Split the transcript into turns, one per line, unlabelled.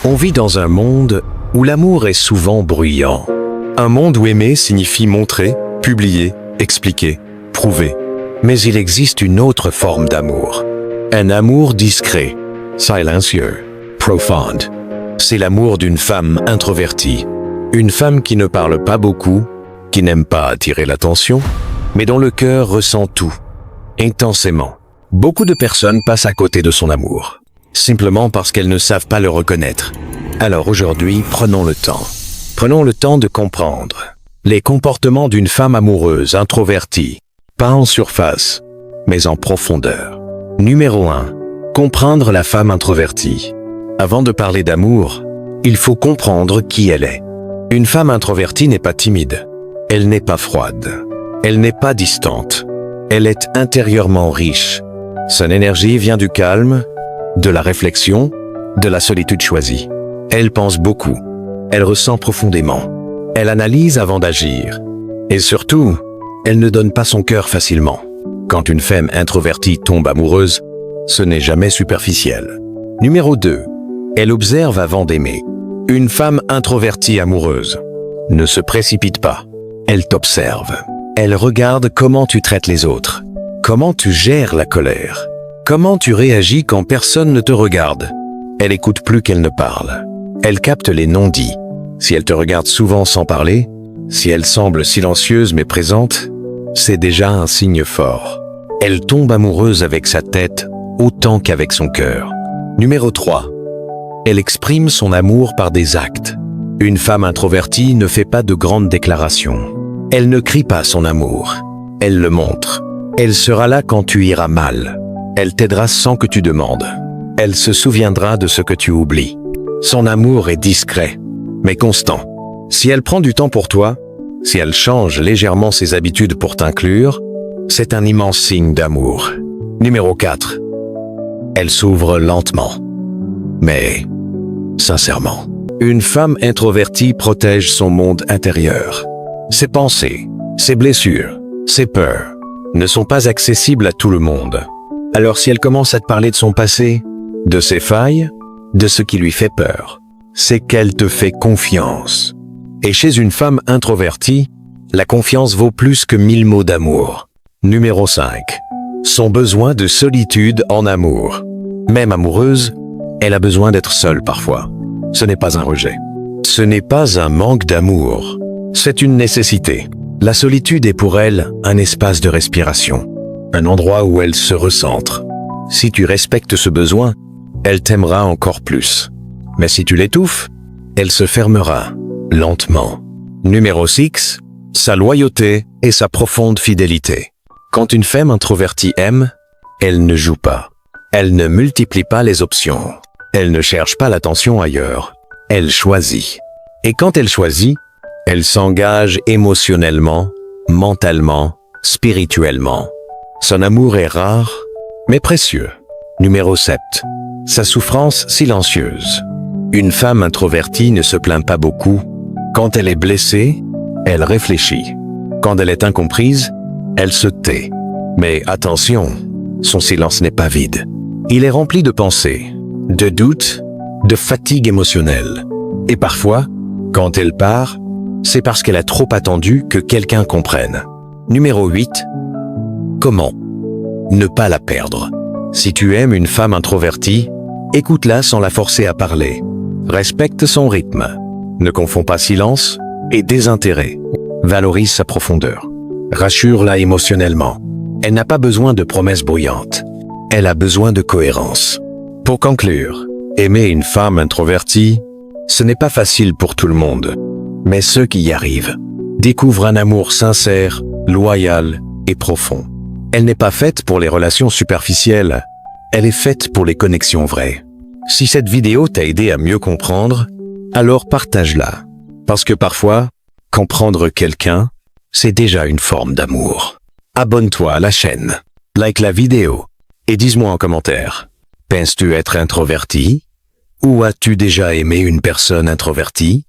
On vit dans un monde où l'amour est souvent bruyant. Un monde où aimer signifie montrer, publier, expliquer, prouver. Mais il existe une autre forme d'amour. Un amour discret, silencieux, profond. C'est l'amour d'une femme introvertie. Une femme qui ne parle pas beaucoup, qui n'aime pas attirer l'attention, mais dont le cœur ressent tout, intensément. Beaucoup de personnes passent à côté de son amour, simplement parce qu'elles ne savent pas le reconnaître. Alors aujourd'hui, prenons le temps. Prenons le temps de comprendre les comportements d'une femme amoureuse introvertie, pas en surface, mais en profondeur. Numéro 1. Comprendre la femme introvertie. Avant de parler d'amour, il faut comprendre qui elle est. Une femme introvertie n'est pas timide. Elle n'est pas froide. Elle n'est pas distante. Elle est intérieurement riche. Son énergie vient du calme, de la réflexion, de la solitude choisie. Elle pense beaucoup. Elle ressent profondément. Elle analyse avant d'agir. Et surtout, elle ne donne pas son cœur facilement. Quand une femme introvertie tombe amoureuse, ce n'est jamais superficiel. Numéro 2. Elle observe avant d'aimer. Une femme introvertie amoureuse ne se précipite pas. Elle t'observe. Elle regarde comment tu traites les autres. Comment tu gères la colère. Comment tu réagis quand personne ne te regarde. Elle écoute plus qu'elle ne parle. Elle capte les non-dits. Si elle te regarde souvent sans parler, si elle semble silencieuse mais présente, c'est déjà un signe fort. Elle tombe amoureuse avec sa tête autant qu'avec son cœur. Numéro 3. Elle exprime son amour par des actes. Une femme introvertie ne fait pas de grandes déclarations. Elle ne crie pas son amour. Elle le montre. Elle sera là quand tu iras mal. Elle t'aidera sans que tu demandes. Elle se souviendra de ce que tu oublies. Son amour est discret, mais constant. Si elle prend du temps pour toi, si elle change légèrement ses habitudes pour t'inclure, c'est un immense signe d'amour. Numéro 4. Elle s'ouvre lentement, mais sincèrement. Une femme introvertie protège son monde intérieur. Ses pensées, ses blessures, ses peurs ne sont pas accessibles à tout le monde. Alors si elle commence à te parler de son passé, de ses failles, de ce qui lui fait peur, c'est qu'elle te fait confiance. Et chez une femme introvertie, la confiance vaut plus que 1000 mots d'amour. Numéro 5. Son besoin de solitude en amour. Même amoureuse, elle a besoin d'être seule parfois. Ce n'est pas un rejet. Ce n'est pas un manque d'amour. C'est une nécessité. La solitude est pour elle un espace de respiration, un endroit où elle se recentre. Si tu respectes ce besoin, elle t'aimera encore plus. Mais si tu l'étouffes, elle se fermera, lentement. Numéro 6. Sa loyauté et sa profonde fidélité. Quand une femme introvertie aime, elle ne joue pas. Elle ne multiplie pas les options. Elle ne cherche pas l'attention ailleurs. Elle choisit. Et quand elle choisit, elle s'engage émotionnellement, mentalement, spirituellement. Son amour est rare, mais précieux. Numéro 7. Sa souffrance silencieuse. Une femme introvertie ne se plaint pas beaucoup. Quand elle est blessée, elle réfléchit. Quand elle est incomprise, elle se tait. Mais attention, son silence n'est pas vide. Il est rempli de pensées, de doutes, de fatigue émotionnelle. Et parfois, quand elle part, c'est parce qu'elle a trop attendu que quelqu'un comprenne. Numéro 8. Comment ne pas la perdre? Si tu aimes une femme introvertie, écoute-la sans la forcer à parler. Respecte son rythme. Ne confonds pas silence et désintérêt. Valorise sa profondeur. Rassure-la émotionnellement. Elle n'a pas besoin de promesses bruyantes. Elle a besoin de cohérence. Pour conclure, aimer une femme introvertie, ce n'est pas facile pour tout le monde. Mais ceux qui y arrivent découvrent un amour sincère, loyal et profond. Elle n'est pas faite pour les relations superficielles, elle est faite pour les connexions vraies. Si cette vidéo t'a aidé à mieux comprendre, alors partage-la. Parce que parfois, comprendre quelqu'un, c'est déjà une forme d'amour. Abonne-toi à la chaîne, like la vidéo et dis-moi en commentaire, penses-tu être introverti? Ou as-tu déjà aimé une personne introvertie?